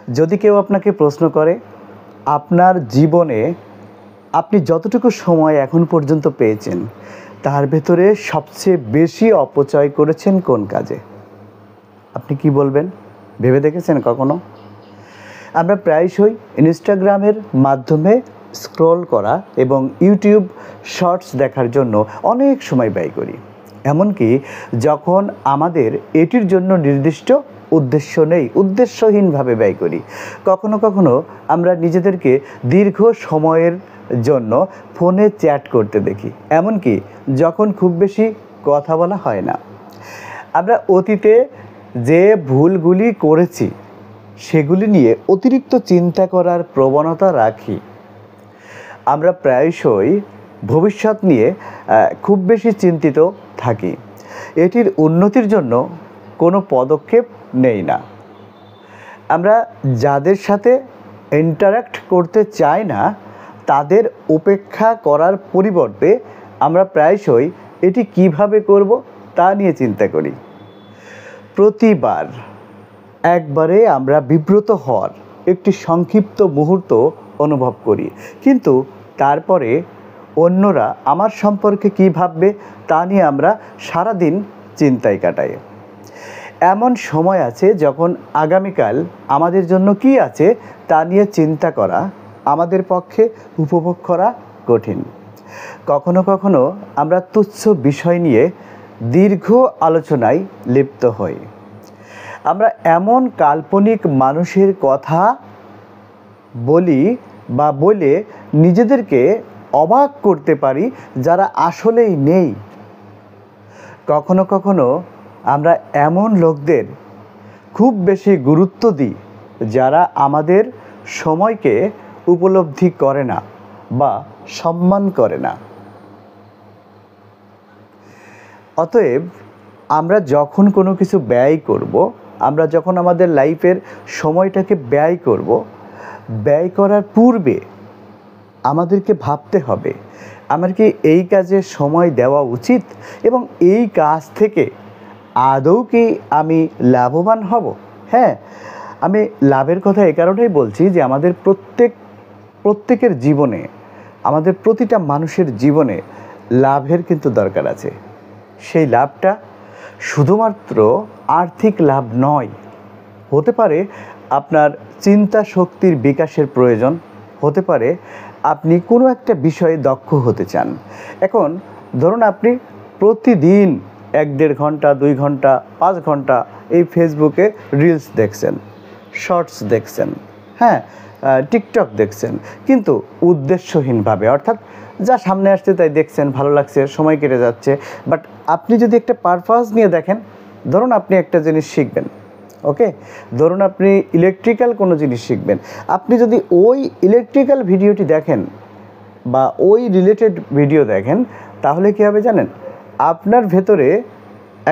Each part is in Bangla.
যদি কেউ আপনাকে প্রশ্ন করে আপনার জীবনে আপনি যতটুকু সময় এখন পর্যন্ত পেয়েছেন তার ভেতরে সবচেয়ে বেশি অপচয় করেছেন কোন কাজে, আপনি কি বলবেন? ভেবে দেখেছেন কখনো? আমরা প্রায়শই ইনস্টাগ্রামের মাধ্যমে স্ক্রল করা এবং ইউটিউব শর্টস দেখার জন্য অনেক সময় ব্যয় করি, এমনকি যখন আমাদের এটির জন্য নির্দিষ্ট উদ্দেশ্য নেই, উদ্দেশ্যহীনভাবে ব্যয় করি। কখনো কখনো আমরা নিজেদেরকে দীর্ঘ সময়ের জন্য ফোনে চ্যাট করতে দেখি, এমনকি যখন খুব বেশি কথা বলা হয় না। আমরা অতীতে যে ভুলগুলি করেছি সেগুলি নিয়ে অতিরিক্ত চিন্তা করার প্রবণতা রাখি। আমরা প্রায়শই ভবিষ্যৎ নিয়ে খুব বেশি চিন্তিত থাকি, এটির উন্নতির জন্য কোনো পদক্ষেপ নেই না। আমরা যাদের সাথে ইন্টারাক্ট করতে চাই না তাদের উপেক্ষা করার পরিবর্তে আমরা প্রায়শই এটি কিভাবে করব তা নিয়ে চিন্তা করি। প্রতিবার একবারে আমরা বিব্রত হওয়ার একটি সংক্ষিপ্ত মুহূর্ত অনুভব করি, কিন্তু তারপরে অন্যরা আমার সম্পর্কে কী ভাববে তা নিয়ে আমরা সারাদিন চিন্তায় কাটাই। এমন সময় আছে যখন আগামীকাল আমাদের জন্য কি আছে তা নিয়ে চিন্তা করা আমাদের পক্ষে উপভোগ করা কঠিন। কখনো কখনো আমরা তুচ্ছ বিষয় নিয়ে দীর্ঘ আলোচনায় লিপ্ত হই। আমরা এমন কাল্পনিক মানুষের কথা বলি বা বলে নিজেদেরকে অবাক করতে পারি যারা আসলেই নেই। কখনো কখনো আমরা এমন লোকদের খুব বেশি গুরুত্ব দিই যারা আমাদের সময়কে উপলব্ধি করে না বা সম্মান করে না। অতএব আমরা যখন কোনো কিছু ব্যয় করব, আমরা যখন আমাদের লাইফের সময়টাকে ব্যয় করব, ব্যয় করার পূর্বে আমাদেরকে ভাবতে হবে আমার কি এই কাজে সময় দেওয়া উচিত এবং এই কাজ থেকে আদৌ কি আমি লাভবান হব। হ্যাঁ, আমি লাভের কথা এ কারণেই বলছি যে আমাদের প্রত্যেকের জীবনে, আমাদের প্রতিটা মানুষের জীবনে লাভের কিন্তু দরকার আছে। সেই লাভটা শুধুমাত্র আর্থিক লাভ নয়, হতে পারে আপনার চিন্তা শক্তির বিকাশের প্রয়োজন, হতে পারে আপনি কোনো একটা বিষয়ে দক্ষ হতে চান। এখন ধরুন আপনি প্রতিদিন 1-1.5 ঘন্টা, 2 ঘন্টা, 5 ঘন্টা এই ফেসবুকে রিলস দেখছেন, শর্টস দেখছেন, হ্যাঁ, টিকটক দেখছেন, কিন্তু উদ্দেশ্যহীনভাবে, অর্থাৎ যা সামনে আসছে তাই দেখছেন, ভালো লাগছে, সময় কেটে যাচ্ছে। বাট আপনি যদি একটা পারপাস নিয়ে দেখেন, ধরুন আপনি একটা জিনিস শিখবেন, ওকে, ধরুন আপনি ইলেকট্রিক্যাল কোনো জিনিস শিখবেন, আপনি যদি ওই ইলেকট্রিক্যাল ভিডিওটি দেখেন বা ওই রিলেটেড ভিডিও দেখেন, তাহলে কী হবে জানেন? আপনার ভেতরে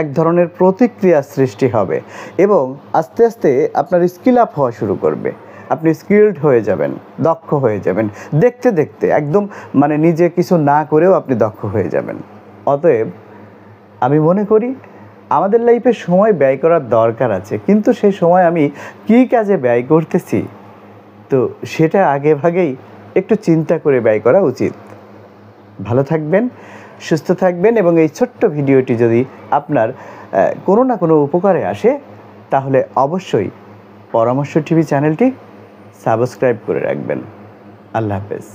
এক ধরনের প্রতিক্রিয়া সৃষ্টি হবে এবং আস্তে আস্তে আপনার স্কিল আপ হওয়া শুরু করবে। আপনি স্কিলড হয়ে যাবেন, দক্ষ হয়ে যাবেন, দেখতে দেখতে একদম মানে নিজে কিছু না করেও আপনি দক্ষ হয়ে যাবেন। অতএব আমি মনে করি আমাদের লাইফে সময় ব্যয় করার দরকার আছে, কিন্তু সেই সময় আমি কী কাজে ব্যয় করতেছি তো সেটা আগে ভাগেই একটু চিন্তা করে ব্যয় করা উচিত। ভালো থাকবেন, সুস্থ থাকবেন এবং এই ছোট্ট ভিডিওটি যদি আপনার কোনো না কোনো উপকারে আসে তাহলে অবশ্যই পরামর্শ টিভি চ্যানেলটি সাবস্ক্রাইব করে রাখবেন। আল্লাহ হাফেজ।